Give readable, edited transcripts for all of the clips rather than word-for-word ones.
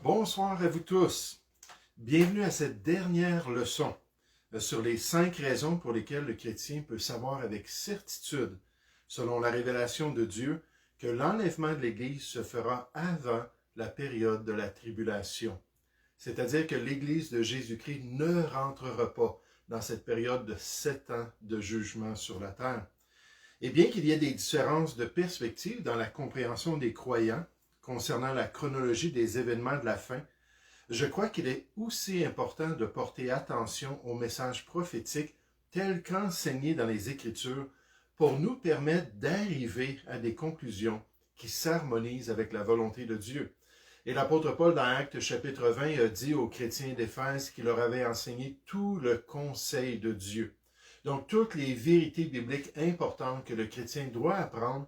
Bonsoir à vous tous. Bienvenue à cette dernière leçon sur les 5 raisons pour lesquelles le chrétien peut savoir avec certitude, selon la révélation de Dieu, que l'enlèvement de l'Église se fera avant la période de la tribulation. C'est-à-dire que l'Église de Jésus-Christ ne rentrera pas dans cette période de 7 ans de jugement sur la terre. Et bien qu'il y ait des différences de perspective dans la compréhension des croyants concernant la chronologie des événements de la fin, je crois qu'il est aussi important de porter attention aux messages prophétiques tels qu'enseignés dans les Écritures pour nous permettre d'arriver à des conclusions qui s'harmonisent avec la volonté de Dieu. Et l'apôtre Paul, dans Actes chapitre 20, a dit aux chrétiens d'Éphèse qu'il leur avait enseigné tout le conseil de Dieu. Donc, toutes les vérités bibliques importantes que le chrétien doit apprendre.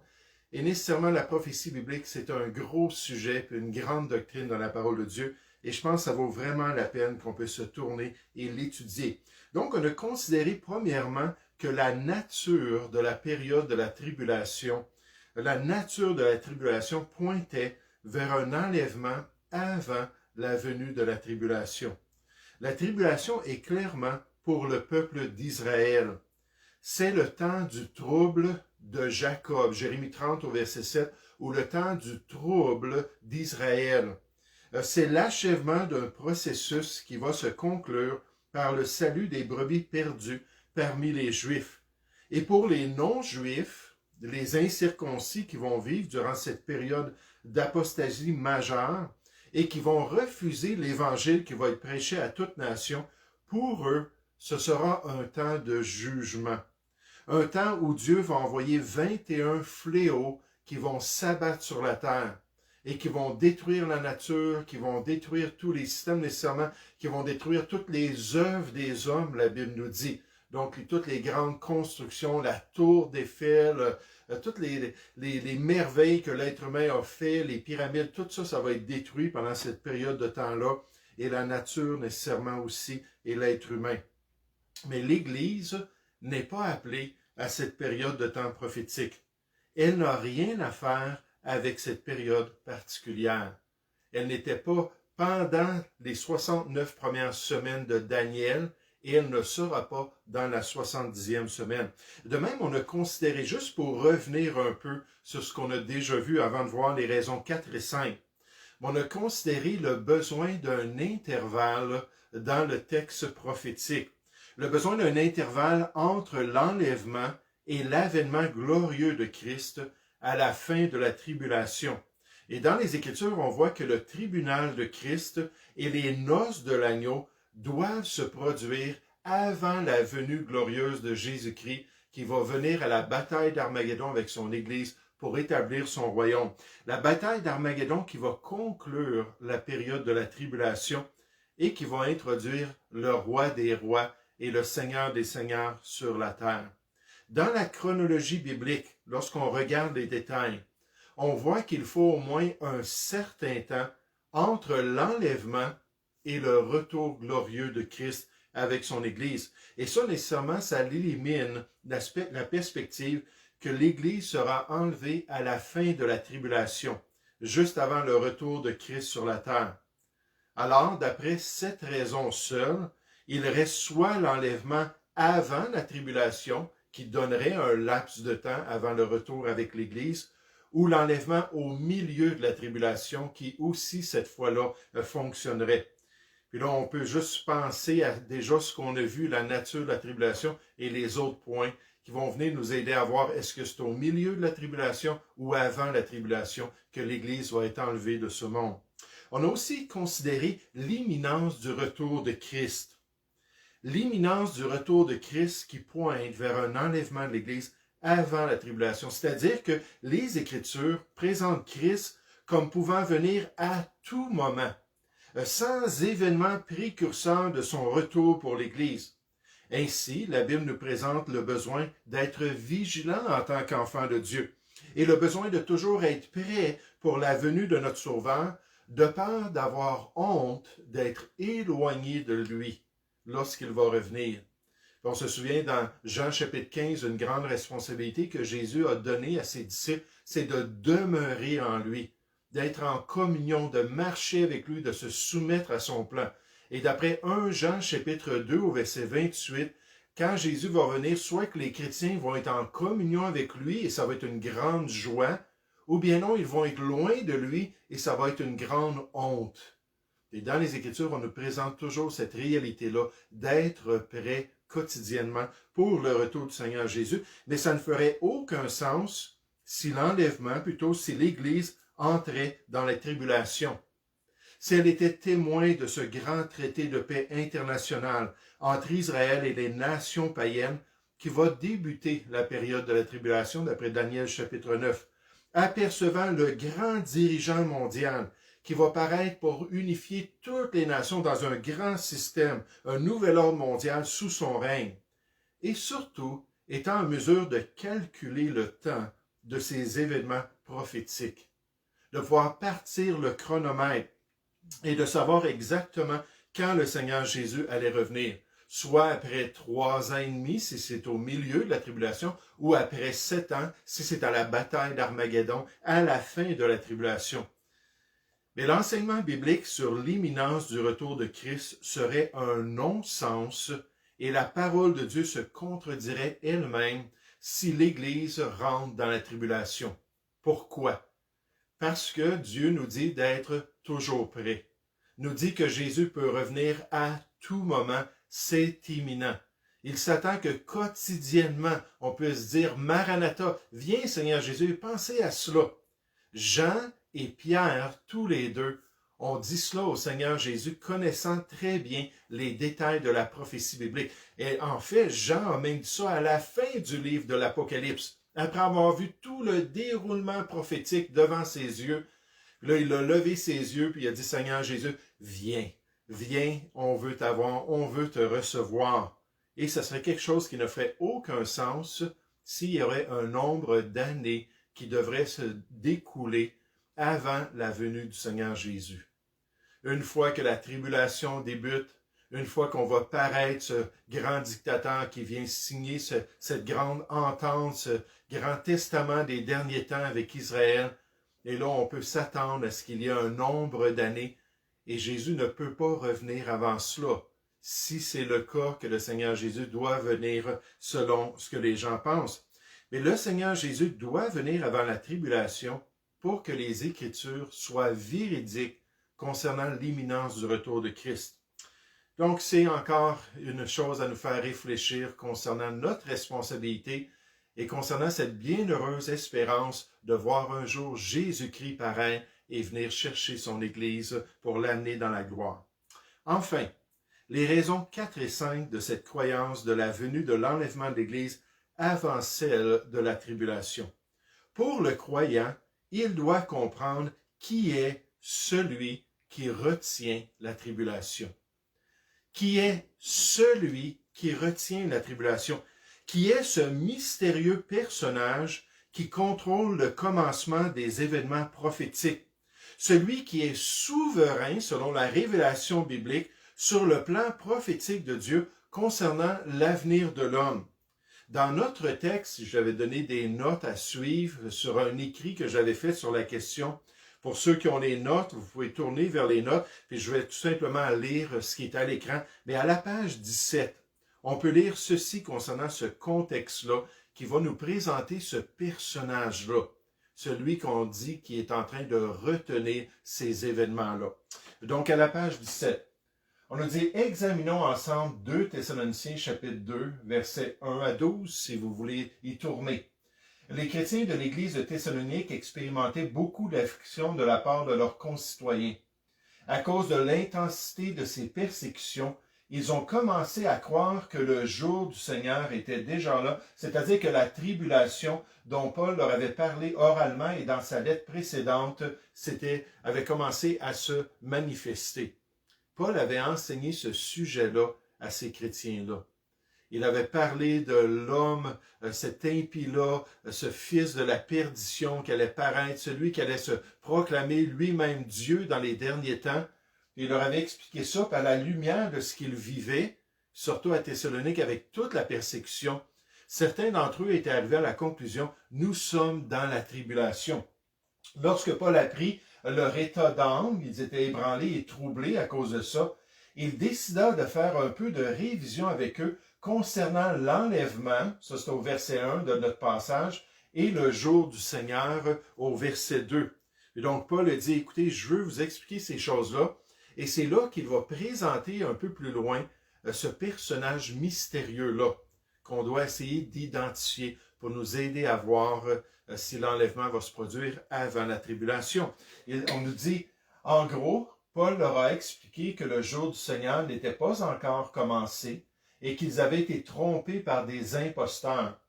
Et nécessairement, la prophétie biblique, c'est un gros sujet, puis une grande doctrine dans la parole de Dieu. Et je pense que ça vaut vraiment la peine qu'on puisse se tourner et l'étudier. Donc, on a considéré premièrement que la nature de la période de la tribulation pointait vers un enlèvement avant la venue de la tribulation. La tribulation est clairement pour le peuple d'Israël. C'est le temps du trouble de Jacob, Jérémie 30 au verset 7, ou le temps du trouble d'Israël. C'est l'achèvement d'un processus qui va se conclure par le salut des brebis perdues parmi les Juifs. Et pour les non-Juifs, les incirconcis qui vont vivre durant cette période d'apostasie majeure et qui vont refuser l'Évangile qui va être prêché à toute nation, pour eux, ce sera un temps de jugement. Un temps où Dieu va envoyer 21 fléaux qui vont s'abattre sur la terre et qui vont détruire la nature, qui vont détruire tous les systèmes nécessairement, qui vont détruire toutes les œuvres des hommes, la Bible nous dit. Donc, toutes les grandes constructions, la tour d'Eiffel, toutes les merveilles que l'être humain a fait, les pyramides, tout ça, ça va être détruit pendant cette période de temps-là, et la nature nécessairement aussi, et l'être humain. Mais l'Église n'est pas appelée à cette période de temps prophétique. Elle n'a rien à faire avec cette période particulière. Elle n'était pas pendant les 69 premières semaines de Daniel, et elle ne sera pas dans la 70e semaine. De même, on a considéré, juste pour revenir un peu sur ce qu'on a déjà vu avant de voir les raisons 4 et 5, on a considéré le besoin d'un intervalle dans le texte prophétique. Le besoin d'un intervalle entre l'enlèvement et l'avènement glorieux de Christ à la fin de la tribulation. Et dans les Écritures, on voit que le tribunal de Christ et les noces de l'agneau doivent se produire avant la venue glorieuse de Jésus-Christ qui va venir à la bataille d'Armageddon avec son Église pour établir son royaume. La bataille d'Armageddon qui va conclure la période de la tribulation et qui va introduire le roi des rois et le Seigneur des seigneurs sur la terre. Dans la chronologie biblique, lorsqu'on regarde les détails, on voit qu'il faut au moins un certain temps entre l'enlèvement et le retour glorieux de Christ avec son Église. Et ça, nécessairement, ça élimine la perspective que l'Église sera enlevée à la fin de la tribulation, juste avant le retour de Christ sur la terre. Alors, d'après cette raison seule, il reste soit l'enlèvement avant la tribulation, qui donnerait un laps de temps avant le retour avec l'Église, ou l'enlèvement au milieu de la tribulation, qui aussi, cette fois-là, fonctionnerait. Puis là, on peut juste penser à déjà ce qu'on a vu, la nature de la tribulation et les autres points qui vont venir nous aider à voir est-ce que c'est au milieu de la tribulation ou avant la tribulation que l'Église va être enlevée de ce monde. On a aussi considéré l'imminence du retour de Christ. L'imminence du retour de Christ qui pointe vers un enlèvement de l'Église avant la tribulation. C'est-à-dire que les Écritures présentent Christ comme pouvant venir à tout moment, sans événement précurseur de son retour pour l'Église. Ainsi, la Bible nous présente le besoin d'être vigilant en tant qu'enfant de Dieu et le besoin de toujours être prêt pour la venue de notre Sauveur, de peur d'avoir honte d'être éloigné de lui lorsqu'il va revenir. On se souvient dans Jean chapitre 15, une grande responsabilité que Jésus a donnée à ses disciples, c'est de demeurer en lui. d'être en communion, de marcher avec lui, de se soumettre à son plan. Et d'après 1 Jean chapitre 2 au verset 28, quand Jésus va venir, soit que les chrétiens vont être en communion avec lui et ça va être une grande joie, ou bien non, ils vont être loin de lui et ça va être une grande honte. Et dans les Écritures, on nous présente toujours cette réalité-là d'être prêt quotidiennement pour le retour du Seigneur Jésus, mais ça ne ferait aucun sens si l'enlèvement, plutôt si l'Église entrait dans la tribulation. Si elle était témoin de ce grand traité de paix international entre Israël et les nations païennes qui va débuter la période de la tribulation d'après Daniel chapitre 9, apercevant le grand dirigeant mondial qui va paraître pour unifier toutes les nations dans un grand système, un nouvel ordre mondial sous son règne, et surtout étant en mesure de calculer le temps de ces événements prophétiques, de pouvoir partir le chronomètre et de savoir exactement quand le Seigneur Jésus allait revenir, soit après 3 ans et demi, si c'est au milieu de la tribulation, ou après 7 ans, si c'est à la bataille d'Armageddon, à la fin de la tribulation. Mais l'enseignement biblique sur l'imminence du retour de Christ serait un non-sens et la parole de Dieu se contredirait elle-même si l'Église rentre dans la tribulation. Pourquoi? Parce que Dieu nous dit d'être toujours prêt. Nous dit que Jésus peut revenir à tout moment, c'est imminent. Il s'attend que quotidiennement, on puisse dire « Maranatha, viens Seigneur Jésus », pensez à cela. Jean et Pierre, tous les deux, ont dit cela au Seigneur Jésus, connaissant très bien les détails de la prophétie biblique. Et en fait, Jean a même dit ça à la fin du livre de l'Apocalypse. Après avoir vu tout le déroulement prophétique devant ses yeux, là, il a levé ses yeux, puis il a dit, Seigneur Jésus, viens, viens, on veut t'avoir, on veut te recevoir. Et ce serait quelque chose qui ne ferait aucun sens s'il y aurait un nombre d'années qui devrait se découler avant la venue du Seigneur Jésus. Une fois que la tribulation débute, une fois qu'on va paraître ce grand dictateur qui vient signer cette grande entente, ce grand testament des derniers temps avec Israël, et là on peut s'attendre à ce qu'il y ait un nombre d'années, et Jésus ne peut pas revenir avant cela, si c'est le cas que le Seigneur Jésus doit venir selon ce que les gens pensent. Mais le Seigneur Jésus doit venir avant la tribulation pour que les Écritures soient véridiques concernant l'imminence du retour de Christ. Donc, c'est encore une chose à nous faire réfléchir concernant notre responsabilité et concernant cette bienheureuse espérance de voir un jour Jésus-Christ paraître et venir chercher son Église pour l'amener dans la gloire. Enfin, les raisons 4 et 5 de cette croyance de la venue de l'enlèvement de l'Église avant celle de la tribulation. Pour le croyant, il doit comprendre qui est celui qui retient la tribulation. Qui est celui qui retient la tribulation? Qui est ce mystérieux personnage qui contrôle le commencement des événements prophétiques? Celui qui est souverain, selon la révélation biblique, sur le plan prophétique de Dieu concernant l'avenir de l'homme. Dans notre texte, j'avais donné des notes à suivre sur un écrit que j'avais fait sur la question. Pour ceux qui ont les notes, vous pouvez tourner vers les notes, puis je vais tout simplement lire ce qui est à l'écran. Mais à la page 17, on peut lire ceci concernant ce contexte-là qui va nous présenter ce personnage-là, celui qu'on dit qui est en train de retenir ces événements-là. Donc à la page 17, on nous dit, examinons ensemble 2 Thessaloniciens chapitre 2, versets 1 à 12, si vous voulez y tourner. Les chrétiens de l'Église de Thessalonique expérimentaient beaucoup d'affliction de la part de leurs concitoyens. À cause de l'intensité de ces persécutions, ils ont commencé à croire que le jour du Seigneur était déjà là, c'est-à-dire que la tribulation dont Paul leur avait parlé oralement et dans sa lettre précédente avait commencé à se manifester. Paul avait enseigné ce sujet-là à ces chrétiens-là. Il avait parlé de l'homme, cet impie-là, ce fils de la perdition qui allait paraître, celui qui allait se proclamer lui-même Dieu dans les derniers temps. Il leur avait expliqué ça à la lumière de ce qu'ils vivaient, surtout à Thessalonique avec toute la persécution. Certains d'entre eux étaient arrivés à la conclusion, nous sommes dans la tribulation. Lorsque Paul apprit leur état d'âme, ils étaient ébranlés et troublés à cause de ça, il décida de faire un peu de révision avec eux concernant l'enlèvement, ça c'est au verset 1 de notre passage, et le jour du Seigneur au verset 2. Et donc Paul dit, écoutez, je veux vous expliquer ces choses-là, et c'est là qu'il va présenter un peu plus loin ce personnage mystérieux-là, qu'on doit essayer d'identifier pour nous aider à voir si l'enlèvement va se produire avant la tribulation. Et on nous dit, en gros, Paul leur a expliqué que le jour du Seigneur n'était pas encore commencé et qu'ils avaient été trompés par des imposteurs.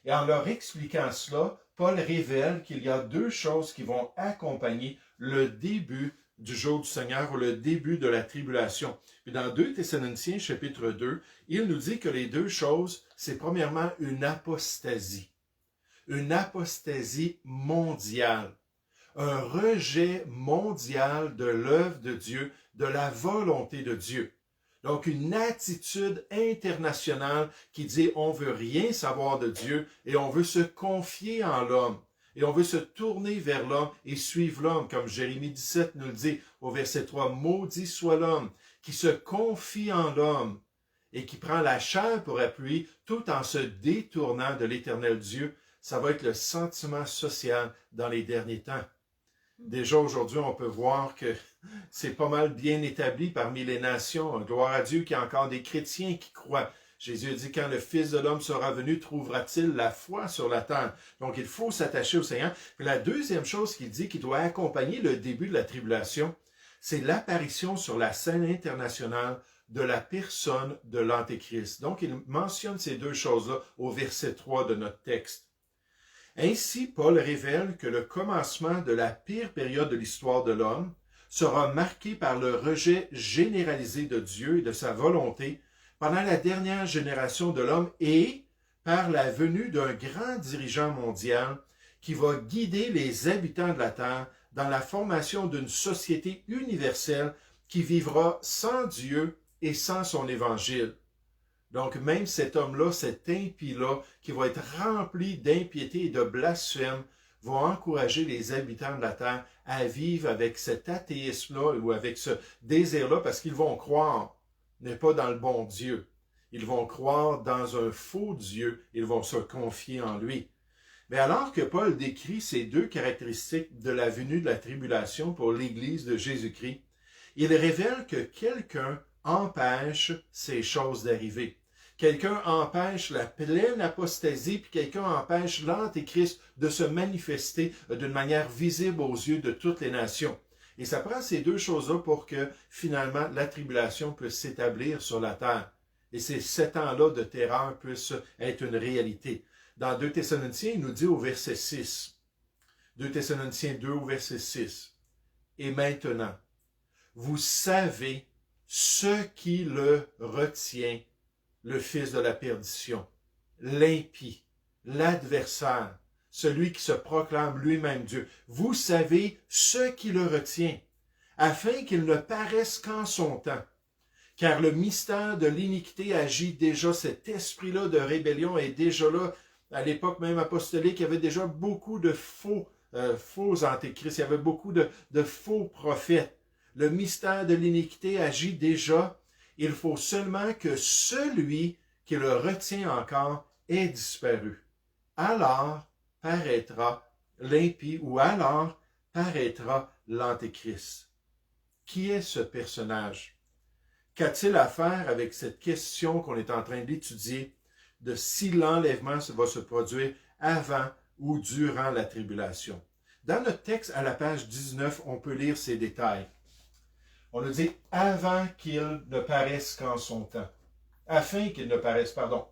Et en leur expliquant cela, Paul révèle qu'il y a deux choses qui vont accompagner le début du jour du Seigneur ou le début de la tribulation. Puis dans 2 Thessaloniciens chapitre 2, il nous dit que les deux choses, c'est premièrement une apostasie mondiale, un rejet mondial de l'œuvre de Dieu, de la volonté de Dieu. Donc, une attitude internationale qui dit on veut rien savoir de Dieu et on veut se confier en l'homme. Et on veut se tourner vers l'homme et suivre l'homme, comme Jérémie 17 nous le dit au verset 3. Maudit soit l'homme qui se confie en l'homme et qui prend la chair pour appui tout en se détournant de l'éternel Dieu. Ça va être le sentiment social dans les derniers temps. Déjà aujourd'hui, on peut voir que c'est pas mal bien établi parmi les nations. Gloire à Dieu qu'il y a encore des chrétiens qui croient. Jésus a dit, quand le Fils de l'homme sera venu, trouvera-t-il la foi sur la terre? Donc, il faut s'attacher au Seigneur. Puis la deuxième chose qu'il dit qui doit accompagner le début de la tribulation, c'est l'apparition sur la scène internationale de la personne de l'Antéchrist. Donc, il mentionne ces deux choses-là au verset 3 de notre texte. Ainsi, Paul révèle que le commencement de la pire période de l'histoire de l'homme sera marqué par le rejet généralisé de Dieu et de sa volonté pendant la dernière génération de l'homme et par la venue d'un grand dirigeant mondial qui va guider les habitants de la terre dans la formation d'une société universelle qui vivra sans Dieu et sans son évangile. Donc même cet homme-là, cet impie-là, qui va être rempli d'impiété et de blasphème, va encourager les habitants de la terre à vivre avec cet athéisme-là ou avec ce désir-là parce qu'ils vont croire, n'est pas dans le bon Dieu. Ils vont croire dans un faux Dieu, ils vont se confier en lui. Mais alors que Paul décrit ces deux caractéristiques de la venue de la tribulation pour l'Église de Jésus-Christ, il révèle que quelqu'un empêche ces choses d'arriver. Quelqu'un empêche la pleine apostasie, puis quelqu'un empêche l'Antéchrist de se manifester d'une manière visible aux yeux de toutes les nations. Et ça prend ces deux choses-là pour que, finalement, la tribulation puisse s'établir sur la terre. Et ces 7 ans-là de terreur puissent être une réalité. Dans 2 Thessaloniciens, il nous dit au verset 6, 2 Thessaloniciens 2 au verset 6, « Et maintenant, vous savez ce qui le retient, le fils de la perdition, l'impie, l'adversaire, celui qui se proclame lui-même Dieu. Vous savez ce qui le retient, afin qu'il ne paraisse qu'en son temps. Car le mystère de l'iniquité agit déjà, cet esprit-là de rébellion est déjà là. À l'époque même apostolique, il y avait déjà beaucoup de faux antéchrists, il y avait beaucoup de faux prophètes. Le mystère de l'iniquité agit déjà. Il faut seulement que celui qui le retient encore ait disparu. Alors paraîtra l'impie ou alors paraîtra l'Antéchrist. Qui est ce personnage? Qu'a-t-il à faire avec cette question qu'on est en train d'étudier de si l'enlèvement va se produire avant ou durant la tribulation? Dans notre texte, à la page 19, on peut lire ces détails. On nous dit « avant qu'il ne paraisse qu'en son temps ». Afin qu'il ne paraisse, pardon.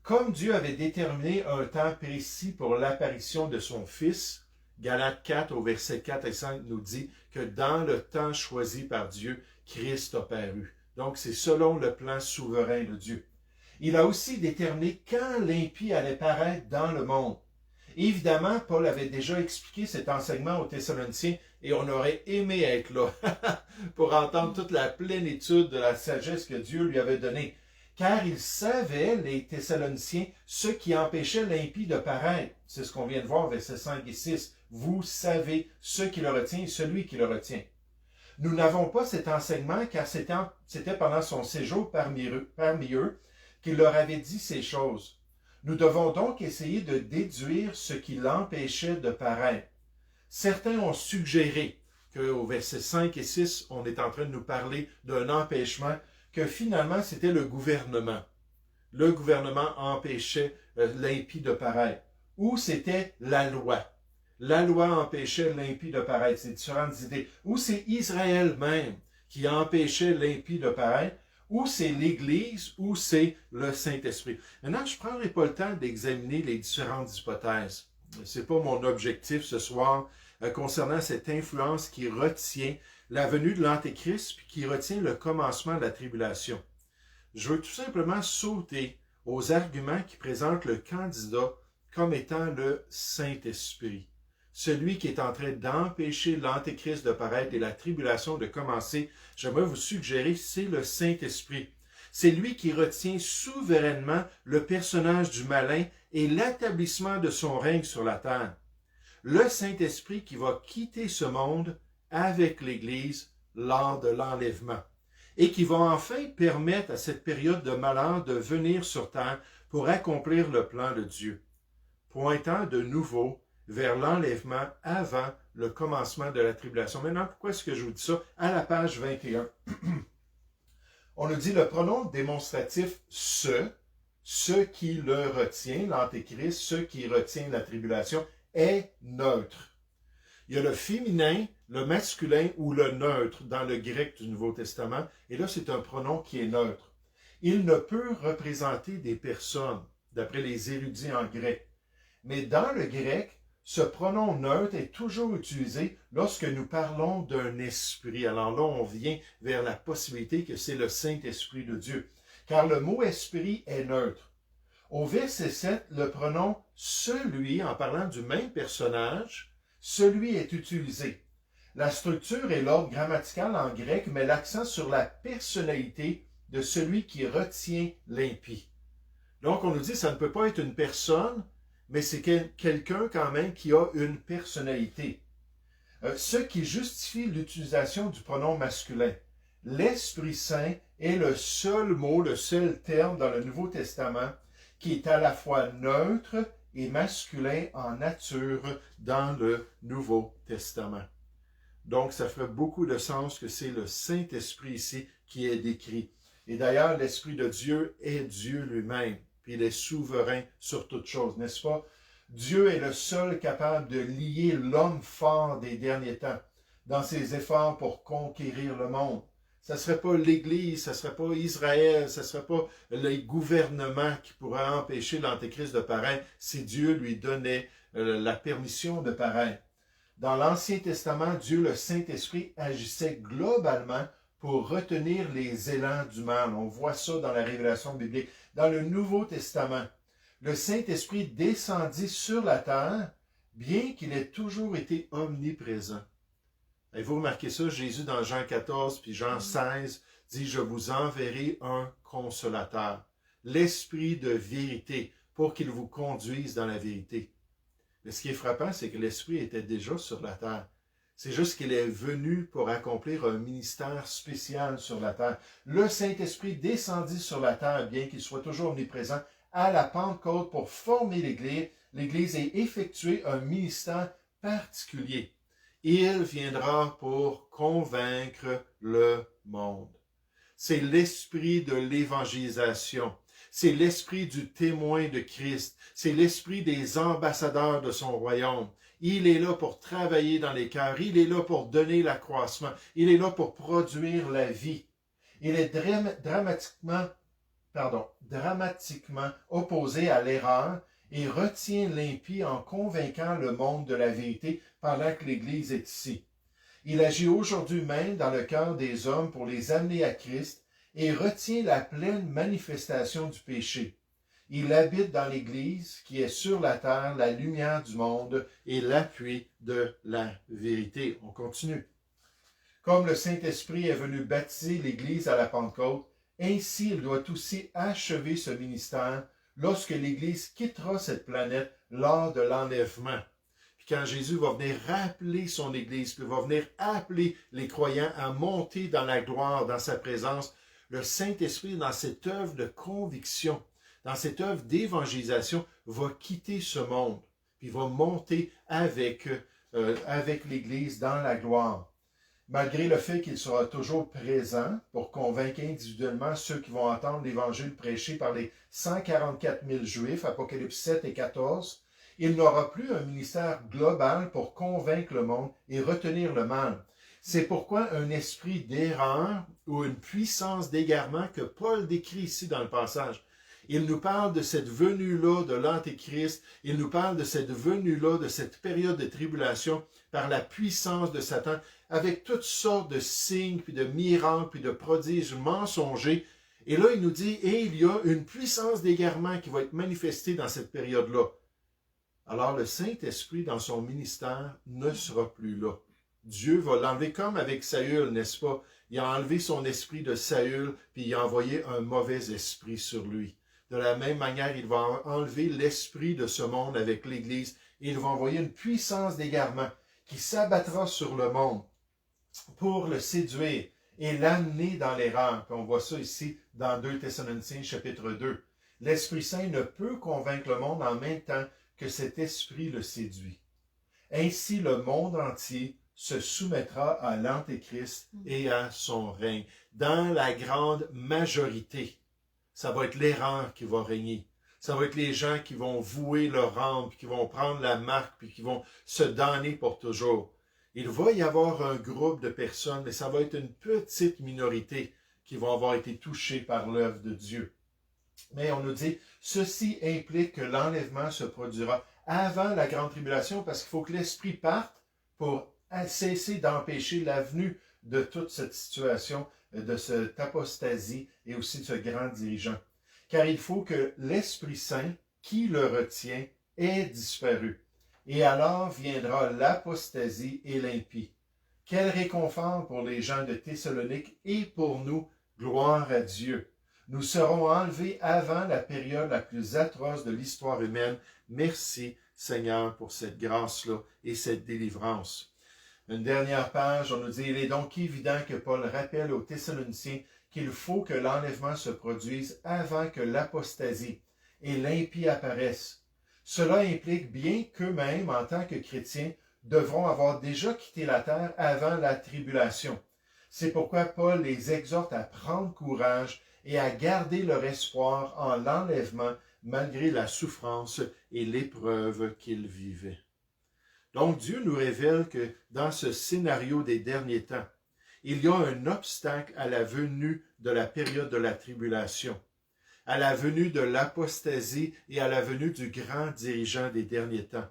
Comme Dieu avait déterminé un temps précis pour l'apparition de son Fils, Galates 4 au verset 4 et 5 nous dit que dans le temps choisi par Dieu, Christ a paru. Donc c'est selon le plan souverain de Dieu. Il a aussi déterminé quand l'impie allait paraître dans le monde. Évidemment, Paul avait déjà expliqué cet enseignement aux Thessaloniciens et on aurait aimé être là pour entendre toute la plénitude de la sagesse que Dieu lui avait donnée. Car il savait, les Thessaloniciens, ce qui empêchait l'impie de paraître. C'est ce qu'on vient de voir, versets 5 et 6. Vous savez ce qui le retient et celui qui le retient. Nous n'avons pas cet enseignement car c'était pendant son séjour parmi eux qu'il leur avait dit ces choses. Nous devons donc essayer de déduire ce qui l'empêchait de paraître. Certains ont suggéré qu'au verset 5 et 6, on est en train de nous parler d'un empêchement, que finalement c'était le gouvernement. Le gouvernement empêchait l'impie de paraître. Ou c'était la loi. La loi empêchait l'impie de paraître. C'est différentes idées. Ou c'est Israël même qui empêchait l'impie de paraître. Ou c'est l'Église, ou c'est le Saint-Esprit. Maintenant, je ne prendrai pas le temps d'examiner les différentes hypothèses. Ce n'est pas mon objectif ce soir concernant cette influence qui retient la venue de l'Antéchrist puis qui retient le commencement de la tribulation. Je veux tout simplement sauter aux arguments qui présentent le candidat comme étant le Saint-Esprit. Celui qui est en train d'empêcher l'Antéchrist de paraître et la tribulation de commencer, j'aimerais vous suggérer, c'est le Saint-Esprit. C'est lui qui retient souverainement le personnage du malin et l'établissement de son règne sur la terre. Le Saint-Esprit qui va quitter ce monde avec l'Église lors de l'enlèvement et qui va enfin permettre à cette période de malheur de venir sur terre pour accomplir le plan de Dieu, pointant de nouveau vers l'enlèvement avant le commencement de la tribulation. Maintenant, pourquoi est-ce que je vous dis ça? À la page 21, on nous dit le pronom démonstratif « ce qui le retient, l'Antéchrist, ce qui retient la tribulation, est neutre. » Il y a le féminin, le masculin ou le neutre dans le grec du Nouveau Testament, et là c'est un pronom qui est neutre. Il ne peut représenter des personnes, d'après les érudits en grec. Mais dans le grec, ce pronom neutre est toujours utilisé lorsque nous parlons d'un esprit. Alors là, on vient vers la possibilité que c'est le Saint-Esprit de Dieu. Car le mot esprit est neutre. Au verset 7, le pronom celui, en parlant du même personnage, celui est utilisé. La structure et l'ordre grammatical en grec met l'accent sur la personnalité de celui qui retient l'impie. Donc, on nous dit que ça ne peut pas être une personne, mais c'est quelqu'un quand même qui a une personnalité. Ce qui justifie l'utilisation du pronom masculin. L'Esprit Saint est le seul mot, le seul terme dans le Nouveau Testament qui est à la fois neutre et masculin en nature dans le Nouveau Testament. Donc, ça ferait beaucoup de sens que c'est le Saint-Esprit ici qui est décrit. Et d'ailleurs, l'Esprit de Dieu est Dieu lui-même. Puis il est souverain sur toute chose, n'est-ce pas? Dieu est le seul capable de lier l'homme fort des derniers temps dans ses efforts pour conquérir le monde. Ça ne serait pas l'Église, ça ne serait pas Israël, ça ne serait pas les gouvernements qui pourraient empêcher l'Antéchrist de paraître si Dieu lui donnait la permission de paraître. Dans l'Ancien Testament, Dieu, le Saint-Esprit, agissait globalement pour retenir les élans du mal. On voit ça dans la révélation biblique. Dans le Nouveau Testament, le Saint-Esprit descendit sur la terre, bien qu'il ait toujours été omniprésent. Et vous remarquez ça, Jésus dans Jean 14 puis Jean 16 dit « Je vous enverrai un consolateur, l'Esprit de vérité, pour qu'il vous conduise dans la vérité. » Mais ce qui est frappant, c'est que l'Esprit était déjà sur la terre. C'est juste qu'il est venu pour accomplir un ministère spécial sur la terre. Le Saint-Esprit descendit sur la terre, bien qu'il soit toujours omniprésent, à la Pentecôte pour former l'Église et effectuer un ministère particulier. Il viendra pour convaincre le monde. C'est l'esprit de l'évangélisation. C'est l'esprit du témoin de Christ. C'est l'esprit des ambassadeurs de son royaume. Il est là pour travailler dans les cœurs. Il est là pour donner l'accroissement. Il est là pour produire la vie. Il est dramatiquement opposé à l'erreur et retient l'impie en convainquant le monde de la vérité pendant que l'Église est ici. Il agit aujourd'hui même dans le cœur des hommes pour les amener à Christ et retient la pleine manifestation du péché. Il habite dans l'Église qui est sur la terre, la lumière du monde et l'appui de la vérité. On continue. Comme le Saint-Esprit est venu baptiser l'Église à la Pentecôte, ainsi il doit aussi achever ce ministère, lorsque l'Église quittera cette planète lors de l'enlèvement. Puis quand Jésus va venir rappeler son Église, puis va venir appeler les croyants à monter dans la gloire, dans sa présence, le Saint-Esprit, dans cette œuvre de conviction, dans cette œuvre d'évangélisation, va quitter ce monde, puis va monter avec l'Église dans la gloire. Malgré le fait qu'il sera toujours présent pour convaincre individuellement ceux qui vont entendre l'Évangile prêché par les 144 000 Juifs, Apocalypse 7 et 14, il n'aura plus un ministère global pour convaincre le monde et retenir le mal. C'est pourquoi un esprit d'erreur ou une puissance d'égarement que Paul décrit ici dans le passage. Il nous parle de cette venue-là de l'Antéchrist, il nous parle de cette venue-là, de cette période de tribulation par la puissance de Satan, avec toutes sortes de signes, puis de miracles, puis de prodiges mensongers. Et là, il nous dit, et il y a une puissance d'égarement qui va être manifestée dans cette période-là. Alors le Saint-Esprit, dans son ministère, ne sera plus là. Dieu va l'enlever comme avec Saül, n'est-ce pas? Il a enlevé son esprit de Saül, puis il a envoyé un mauvais esprit sur lui. De la même manière, il va enlever l'esprit de ce monde avec l'Église, et il va envoyer une puissance d'égarement qui s'abattra sur le monde pour le séduire et l'amener dans l'erreur. On voit ça ici dans 2 Thessaloniciens chapitre 2. L'Esprit Saint ne peut convaincre le monde en même temps que cet esprit le séduit. Ainsi, le monde entier se soumettra à l'Antéchrist et à son règne. Dans la grande majorité, ça va être l'erreur qui va régner. Ça va être les gens qui vont vouer leur âme, puis qui vont prendre la marque, puis qui vont se damner pour toujours. Il va y avoir un groupe de personnes, mais ça va être une petite minorité qui vont avoir été touchées par l'œuvre de Dieu. Mais on nous dit, ceci implique que l'enlèvement se produira avant la grande tribulation, parce qu'il faut que l'Esprit parte pour cesser d'empêcher la venue de toute cette situation, de cette apostasie et aussi de ce grand dirigeant. Car il faut que l'Esprit Saint, qui le retient, ait disparu. Et alors viendra l'apostasie et l'impie. Quel réconfort pour les gens de Thessalonique et pour nous, gloire à Dieu. Nous serons enlevés avant la période la plus atroce de l'histoire humaine. Merci Seigneur pour cette grâce-là et cette délivrance. Une dernière page, on nous dit, il est donc évident que Paul rappelle aux Thessaloniciens qu'il faut que l'enlèvement se produise avant que l'apostasie et l'impie apparaissent. Cela implique bien qu'eux-mêmes, en tant que chrétiens, devront avoir déjà quitté la terre avant la tribulation. C'est pourquoi Paul les exhorte à prendre courage et à garder leur espoir en l'enlèvement malgré la souffrance et l'épreuve qu'ils vivaient. Donc Dieu nous révèle que dans ce scénario des derniers temps, il y a un obstacle à la venue de la période de la tribulation, à la venue de l'apostasie et à la venue du grand dirigeant des derniers temps.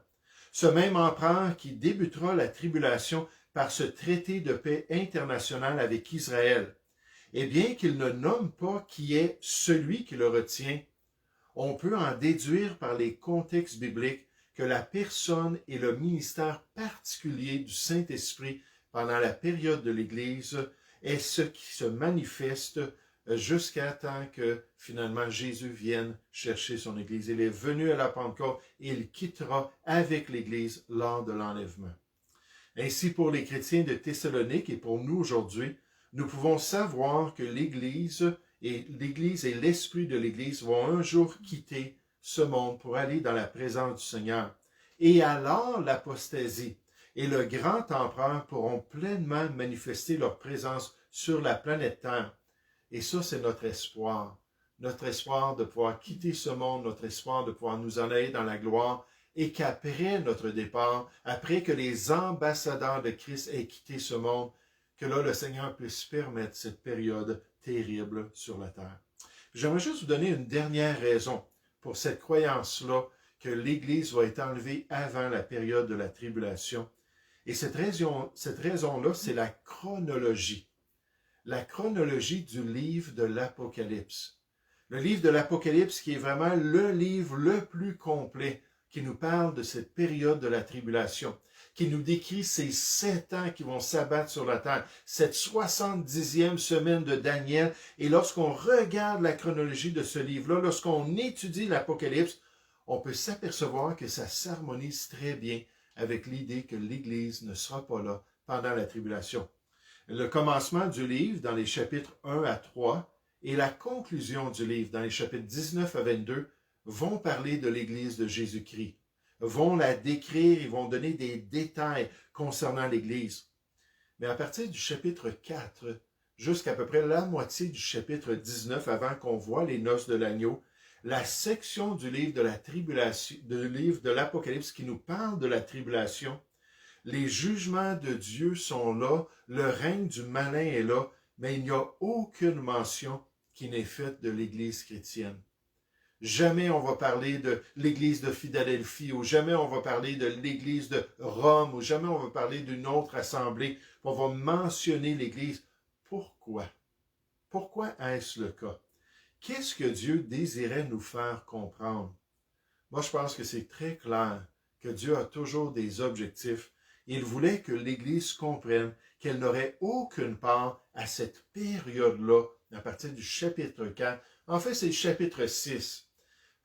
Ce même empereur qui débutera la tribulation par ce traité de paix international avec Israël. Et bien qu'il ne nomme pas qui est celui qui le retient, on peut en déduire par les contextes bibliques que la personne et le ministère particulier du Saint-Esprit pendant la période de l'Église est ce qui se manifeste jusqu'à temps que finalement Jésus vienne chercher son Église. Il est venu à la Pentecôte et il quittera avec l'Église lors de l'enlèvement. Ainsi, pour les chrétiens de Thessalonique et pour nous aujourd'hui, nous pouvons savoir que l'Église et l'Esprit de l'Église vont un jour quitter ce monde pour aller dans la présence du Seigneur. Et alors l'apostasie et le grand empereur pourront pleinement manifester leur présence sur la planète Terre. Et ça, c'est notre espoir de pouvoir quitter ce monde, notre espoir de pouvoir nous en aller dans la gloire, et qu'après notre départ, après que les ambassadeurs de Christ aient quitté ce monde, que là, le Seigneur puisse permettre cette période terrible sur la terre. J'aimerais juste vous donner une dernière raison pour cette croyance-là que l'Église va être enlevée avant la période de la tribulation. Et cette raison-là, c'est la chronologie. La chronologie du livre de l'Apocalypse. Le livre de l'Apocalypse qui est vraiment le livre le plus complet qui nous parle de cette période de la tribulation, qui nous décrit ces 7 ans qui vont s'abattre sur la terre, cette 70e semaine de Daniel. Et lorsqu'on regarde la chronologie de ce livre-là, lorsqu'on étudie l'Apocalypse, on peut s'apercevoir que ça s'harmonise très bien avec l'idée que l'Église ne sera pas là pendant la tribulation. Le commencement du livre, dans les chapitres 1 à 3, et la conclusion du livre, dans les chapitres 19 à 22, vont parler de l'Église de Jésus-Christ, vont la décrire, ils vont donner des détails concernant l'Église. Mais à partir du chapitre 4, jusqu'à peu près la moitié du chapitre 19, avant qu'on voit les noces de l'agneau, la section du livre de la tribulation, du livre de l'Apocalypse qui nous parle de la tribulation, les jugements de Dieu sont là, le règne du malin est là, mais il n'y a aucune mention qui n'est faite de l'Église chrétienne. Jamais on va parler de l'Église de Philadelphie, ou jamais on va parler de l'Église de Rome, ou jamais on va parler d'une autre assemblée. On va mentionner l'Église. Pourquoi? Pourquoi est-ce le cas? Qu'est-ce que Dieu désirait nous faire comprendre? Moi, je pense que c'est très clair que Dieu a toujours des objectifs. Il voulait que l'Église comprenne qu'elle n'aurait aucune part à cette période-là, à partir du chapitre 4. En fait, c'est le chapitre 6.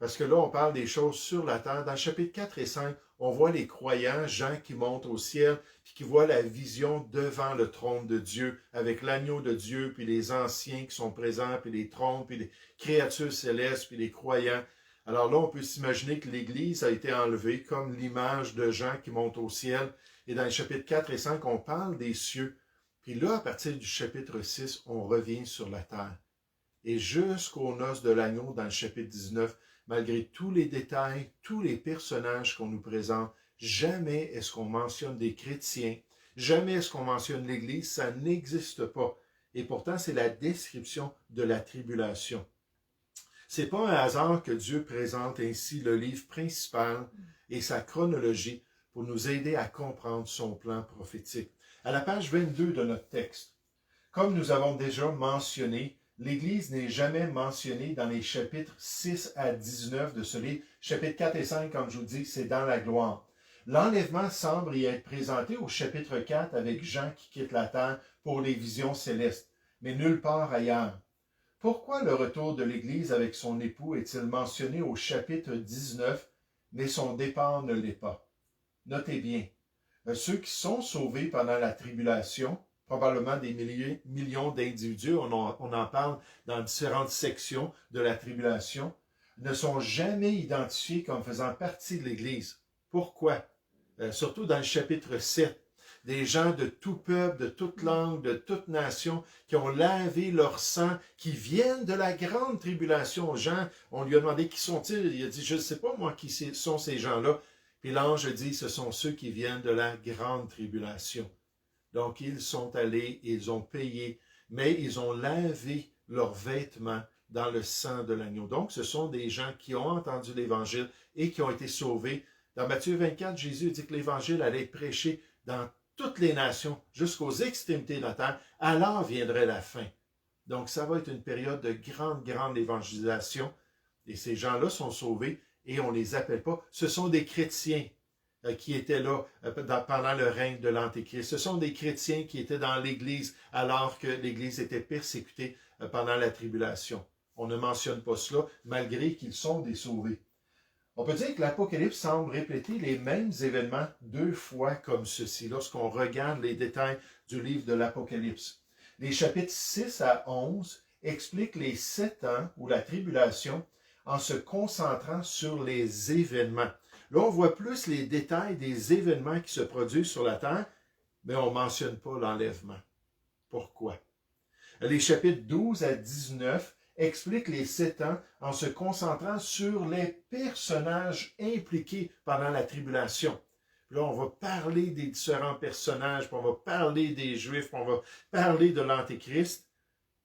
Parce que là, on parle des choses sur la terre. Dans le chapitre 4 et 5, on voit les croyants, Jean qui monte au ciel, puis qui voit la vision devant le trône de Dieu, avec l'agneau de Dieu, puis les anciens qui sont présents, puis les trônes, puis les créatures célestes, puis les croyants. Alors là, on peut s'imaginer que l'Église a été enlevée comme l'image de Jean qui monte au ciel. Et dans les chapitres 4 et 5, on parle des cieux. Puis là, à partir du chapitre 6, on revient sur la terre. Et jusqu'aux noces de l'agneau, dans le chapitre 19, malgré tous les détails, tous les personnages qu'on nous présente, jamais est-ce qu'on mentionne des chrétiens, jamais est-ce qu'on mentionne l'Église, ça n'existe pas. Et pourtant, c'est la description de la tribulation. C'est pas un hasard que Dieu présente ainsi le livre principal et sa chronologie pour nous aider à comprendre son plan prophétique. À la page 22 de notre texte, comme nous avons déjà mentionné, l'Église n'est jamais mentionnée dans les chapitres 6 à 19 de ce livre. Chapitres 4 et 5, comme je vous dis, c'est dans la gloire. L'enlèvement semble y être présenté au chapitre 4 avec Jean qui quitte la terre pour les visions célestes, mais nulle part ailleurs. Pourquoi le retour de l'Église avec son époux est-il mentionné au chapitre 19, mais son départ ne l'est pas? Notez bien, ceux qui sont sauvés pendant la tribulation, probablement des millions d'individus, on en parle dans différentes sections de la tribulation, ne sont jamais identifiés comme faisant partie de l'Église. Pourquoi? Surtout dans le chapitre 7. Des gens de tout peuple, de toute langue, de toute nation, qui ont lavé leur sang, qui viennent de la grande tribulation. Jean, on lui a demandé qui sont-ils? Il a dit, je ne sais pas moi qui sont ces gens-là. Puis l'ange dit, ce sont ceux qui viennent de la grande tribulation. Donc, ils sont allés, ils ont payé, mais ils ont lavé leurs vêtements dans le sang de l'agneau. Donc, ce sont des gens qui ont entendu l'Évangile et qui ont été sauvés. Dans Matthieu 24, Jésus dit que l'Évangile allait être prêché dans toutes les nations, jusqu'aux extrémités de la terre. Alors viendrait la fin. Donc, ça va être une période de grande évangélisation. Et ces gens-là sont sauvés et on ne les appelle pas. Ce sont des chrétiens qui étaient là pendant le règne de l'Antéchrist. Ce sont des chrétiens qui étaient dans l'Église alors que l'Église était persécutée pendant la tribulation. On ne mentionne pas cela, malgré qu'ils sont des sauvés. On peut dire que l'Apocalypse semble répéter les mêmes événements 2 fois comme ceci, lorsqu'on regarde les détails du livre de l'Apocalypse. Les chapitres 6 à 11 expliquent les 7 ans ou la tribulation en se concentrant sur les événements. Là, on voit plus les détails des événements qui se produisent sur la terre, mais on ne mentionne pas l'enlèvement. Pourquoi? Les chapitres 12 à 19 expliquent les 7 ans en se concentrant sur les personnages impliqués pendant la tribulation. Puis là, on va parler des différents personnages, puis on va parler des Juifs, puis on va parler de l'Antéchrist.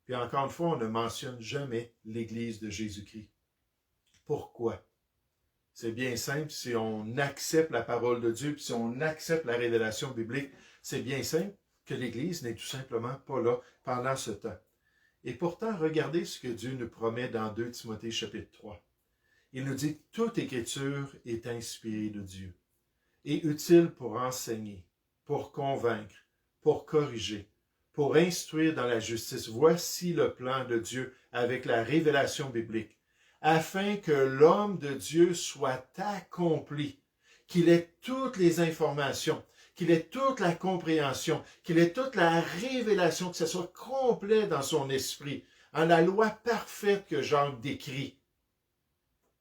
Puis encore une fois, on ne mentionne jamais l'Église de Jésus-Christ. Pourquoi? C'est bien simple, si on accepte la parole de Dieu, puis si on accepte la révélation biblique, c'est bien simple que l'Église n'est tout simplement pas là pendant ce temps. Et pourtant, regardez ce que Dieu nous promet dans 2 Timothée chapitre 3. Il nous dit que toute écriture est inspirée de Dieu. et utile pour enseigner, pour convaincre, pour corriger, pour instruire dans la justice. Voici le plan de Dieu avec la révélation biblique, afin que l'homme de Dieu soit accompli, qu'il ait toutes les informations, qu'il ait toute la compréhension, qu'il ait toute la révélation, que ce soit complet dans son esprit, en la loi parfaite que Jacques décrit,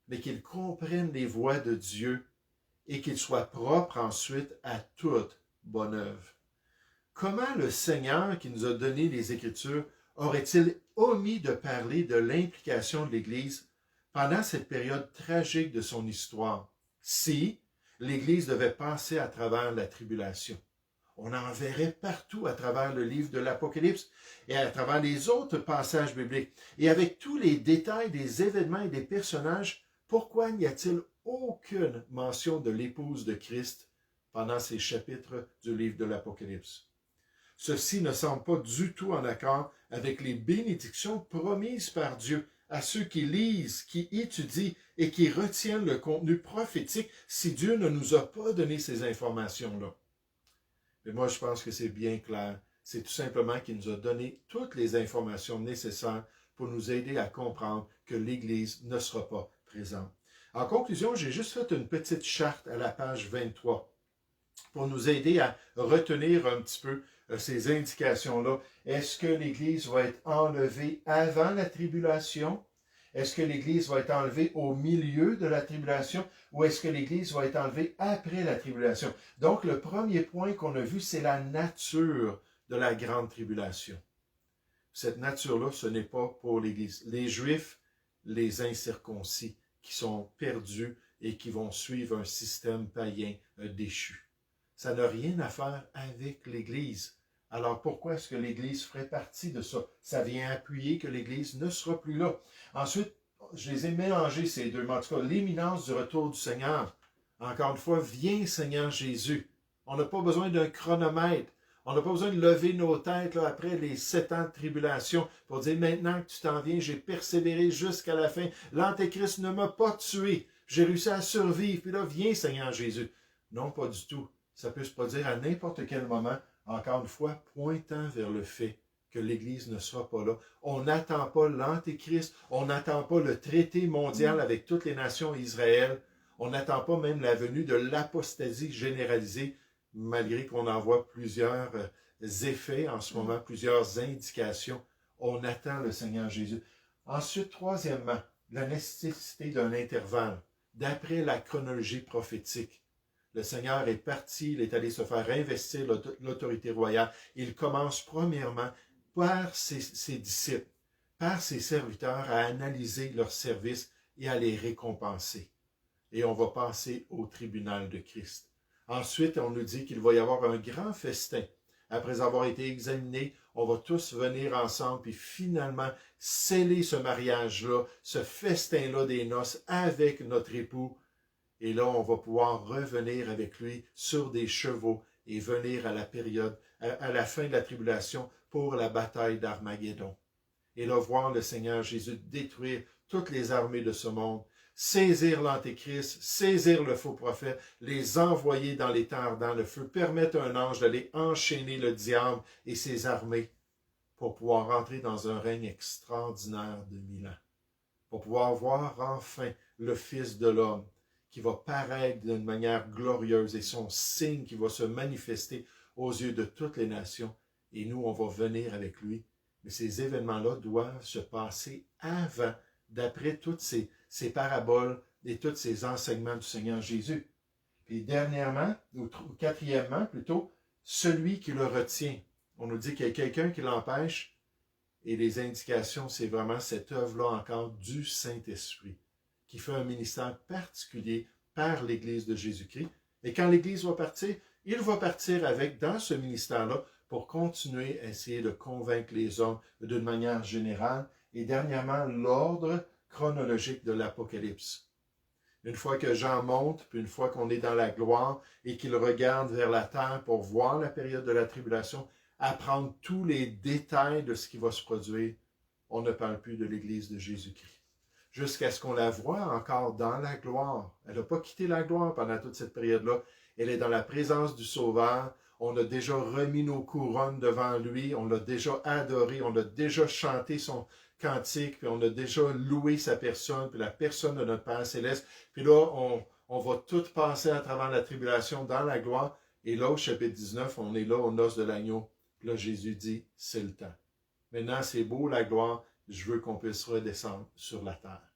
mais qu'il comprenne les voies de Dieu et qu'il soit propre ensuite à toute bonne œuvre. Comment le Seigneur qui nous a donné les Écritures aurait-il omis de parler de l'implication de l'Église pendant cette période tragique de son histoire, si l'Église devait passer à travers la tribulation? On en verrait partout à travers le livre de l'Apocalypse et à travers les autres passages bibliques. Et avec tous les détails des événements et des personnages, pourquoi n'y a-t-il aucune mention de l'épouse de Christ pendant ces chapitres du livre de l'Apocalypse? Ceci ne semble pas du tout en accord avec les bénédictions promises par Dieu à ceux qui lisent, qui étudient et qui retiennent le contenu prophétique si Dieu ne nous a pas donné ces informations-là. Mais moi, je pense que c'est bien clair. C'est tout simplement qu'il nous a donné toutes les informations nécessaires pour nous aider à comprendre que l'Église ne sera pas présente. En conclusion, j'ai juste fait une petite charte à la page 23 pour nous aider à retenir un petit peu ces indications-là. Est-ce que l'Église va être enlevée avant la tribulation? Est-ce que l'Église va être enlevée au milieu de la tribulation? Ou est-ce que l'Église va être enlevée après la tribulation? Donc, le premier point qu'on a vu, c'est la nature de la grande tribulation. Cette nature-là, ce n'est pas pour l'Église. Les Juifs, les incirconcis, qui sont perdus et qui vont suivre un système païen déchu. Ça n'a rien à faire avec l'Église. Alors pourquoi est-ce que l'Église ferait partie de ça? Ça vient appuyer que l'Église ne sera plus là. Ensuite, je les ai mélangés ces deux, mais en tout cas, l'imminence du retour du Seigneur. Encore une fois, viens Seigneur Jésus. On n'a pas besoin d'un chronomètre. On n'a pas besoin de lever nos têtes là, après les 7 ans de tribulation pour dire maintenant que tu t'en viens, j'ai persévéré jusqu'à la fin. L'Antéchrist ne m'a pas tué. J'ai réussi à survivre. Puis là, viens Seigneur Jésus. Non, pas du tout. Ça peut se produire à n'importe quel moment, encore une fois, pointant vers le fait que l'Église ne sera pas là. On n'attend pas l'Antéchrist, on n'attend pas le traité mondial avec toutes les nations Israël, on n'attend pas même la venue de l'apostasie généralisée, malgré qu'on en voit plusieurs effets en ce moment, plusieurs indications. On attend le Seigneur Jésus. Ensuite, troisièmement, la nécessité d'un intervalle, d'après la chronologie prophétique. Le Seigneur est parti, il est allé se faire investir l'autorité royale. Il commence premièrement par ses disciples, par ses serviteurs à analyser leur service et à les récompenser. Et on va passer au tribunal de Christ. Ensuite, on nous dit qu'il va y avoir un grand festin. Après avoir été examinés, on va tous venir ensemble puis finalement sceller ce mariage-là, ce festin-là des noces avec notre époux. Et là, on va pouvoir revenir avec lui sur des chevaux et venir à la période, à la fin de la tribulation pour la bataille d'Armageddon. Et là, voir le Seigneur Jésus détruire toutes les armées de ce monde, saisir l'Antéchrist, saisir le faux prophète, les envoyer dans les temps ardents, le feu, permettre à un ange d'aller enchaîner le diable et ses armées pour pouvoir entrer dans un règne extraordinaire de 1000 ans, pour pouvoir voir enfin le Fils de l'homme qui va paraître d'une manière glorieuse et son signe qui va se manifester aux yeux de toutes les nations. Et nous, on va venir avec lui. Mais ces événements-là doivent se passer avant, d'après toutes ces paraboles et tous ces enseignements du Seigneur Jésus. Puis dernièrement, ou quatrièmement plutôt, celui qui le retient. On nous dit qu'il y a quelqu'un qui l'empêche, et les indications, c'est vraiment cette œuvre-là encore du Saint-Esprit, qui fait un ministère particulier par l'Église de Jésus-Christ. Et quand l'Église va partir, il va partir avec, dans ce ministère-là, pour continuer à essayer de convaincre les hommes d'une manière générale. Et dernièrement, l'ordre chronologique de l'Apocalypse. Une fois que Jean monte, puis une fois qu'on est dans la gloire et qu'il regarde vers la terre pour voir la période de la tribulation, apprendre tous les détails de ce qui va se produire, on ne parle plus de l'Église de Jésus-Christ. Jusqu'à ce qu'on la voie encore dans la gloire. Elle n'a pas quitté la gloire pendant toute cette période-là. elle est dans la présence du Sauveur. On a déjà remis nos couronnes devant lui, on l'a déjà adoré, on a déjà chanté son cantique, puis on a déjà loué sa personne, puis la personne de notre Père Céleste. Puis là, on va tout passer à travers la tribulation dans la gloire. Et là, au chapitre 19, on est là aux noces de l'agneau. Puis là, Jésus dit, c'est le temps. Maintenant, c'est beau la gloire, je veux qu'on puisse redescendre sur la terre.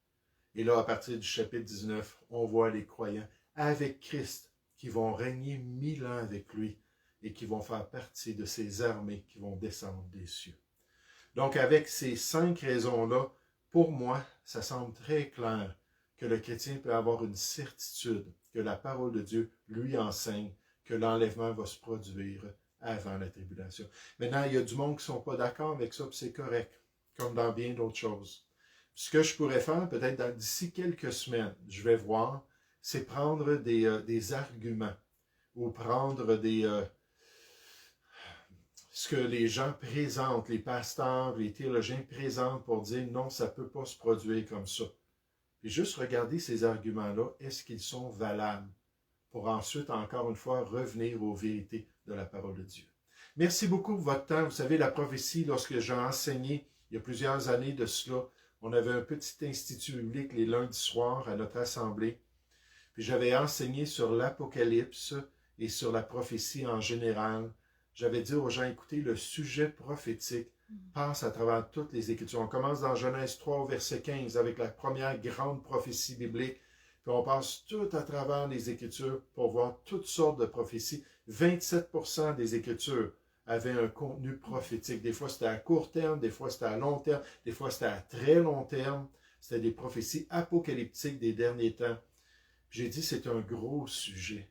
Et là, à partir du chapitre 19, on voit les croyants avec Christ qui vont régner 1000 ans avec lui et qui vont faire partie de ces armées qui vont descendre des cieux. Donc, avec ces 5 raisons-là, pour moi, ça semble très clair que le chrétien peut avoir une certitude que la parole de Dieu lui enseigne que l'enlèvement va se produire avant la tribulation. Maintenant, il y a du monde qui ne sont pas d'accord avec ça, puis c'est correct, comme dans bien d'autres choses. Ce que je pourrais faire, peut-être d'ici quelques semaines, je vais voir, c'est prendre des arguments ou prendre ce que les gens présentent, les pasteurs, les théologiens présentent pour dire non, ça ne peut pas se produire comme ça. Puis juste regarder ces arguments-là, est-ce qu'ils sont valables pour ensuite, encore une fois, revenir aux vérités de la parole de Dieu. Merci beaucoup pour votre temps. Vous savez, la prophétie, lorsque j'ai enseigné il y a plusieurs années de cela, on avait un petit institut biblique les lundis soirs à notre assemblée. Puis j'avais enseigné sur l'Apocalypse et sur la prophétie en général. J'avais dit aux gens, écoutez, le sujet prophétique passe à travers toutes les Écritures. On commence dans Genèse 3 au verset 15 avec la première grande prophétie biblique. Puis on passe tout à travers les Écritures pour voir toutes sortes de prophéties. 27% des Écritures avaient un contenu prophétique. Des fois, c'était à court terme, des fois, c'était à long terme, des fois, c'était à très long terme. C'était des prophéties apocalyptiques des derniers temps. J'ai dit, c'est un gros sujet.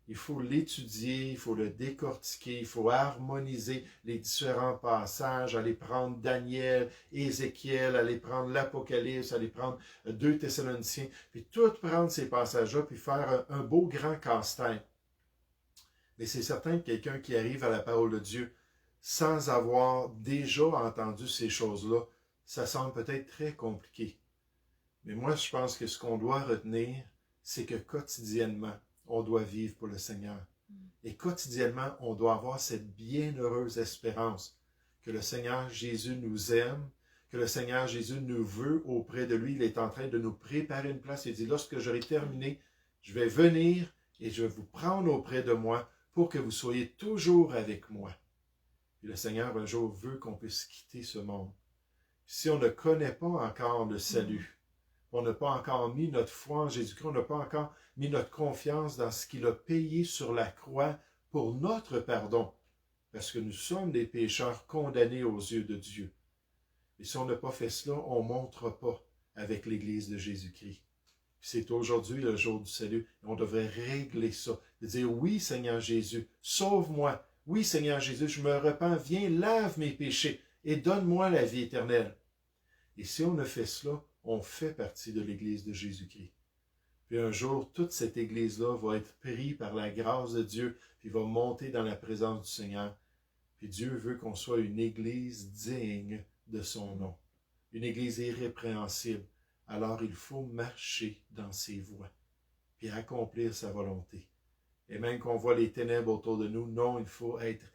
Il faut l'étudier, il faut le décortiquer, il faut harmoniser les différents passages, aller prendre Daniel, Ézéchiel, aller prendre l'Apocalypse, aller prendre 2 Thessaloniciens, puis tout prendre ces passages-là, puis faire un beau grand casse-tête. Mais c'est certain que quelqu'un qui arrive à la parole de Dieu sans avoir déjà entendu ces choses-là, ça semble peut-être très compliqué. Mais moi, je pense que ce qu'on doit retenir, c'est que quotidiennement, on doit vivre pour le Seigneur. Et quotidiennement, on doit avoir cette bienheureuse espérance que le Seigneur Jésus nous aime, que le Seigneur Jésus nous veut auprès de lui. Il est en train de nous préparer une place. Il dit, lorsque j'aurai terminé, je vais venir et je vais vous prendre auprès de moi pour que vous soyez toujours avec moi. Et le Seigneur, un jour, veut qu'on puisse quitter ce monde. Si on ne connaît pas encore le salut, on n'a pas encore mis notre foi en Jésus-Christ, on n'a pas encore mis notre confiance dans ce qu'il a payé sur la croix pour notre pardon, parce que nous sommes des pécheurs condamnés aux yeux de Dieu. Et si on n'a pas fait cela, on ne montera pas avec l'Église de Jésus-Christ. C'est aujourd'hui le jour du salut. On devrait régler ça, de dire oui Seigneur Jésus, sauve-moi. Oui Seigneur Jésus, je me repens, viens, lave mes péchés et donne-moi la vie éternelle. Et si on a fait cela, on fait partie de l'Église de Jésus-Christ. Puis un jour, toute cette Église-là va être prise par la grâce de Dieu, puis va monter dans la présence du Seigneur. Puis Dieu veut qu'on soit une Église digne de son nom, une Église irrépréhensible. Alors il faut marcher dans ses voies, puis accomplir sa volonté. Et même qu'on voit les ténèbres autour de nous, non, il faut être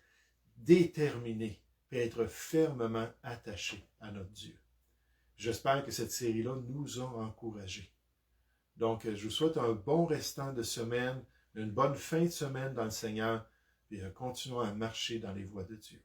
déterminé, puis être fermement attaché à notre Dieu. J'espère que cette série-là nous a encouragés. Donc, je vous souhaite un bon restant de semaine, une bonne fin de semaine dans le Seigneur, et continuons à marcher dans les voies de Dieu.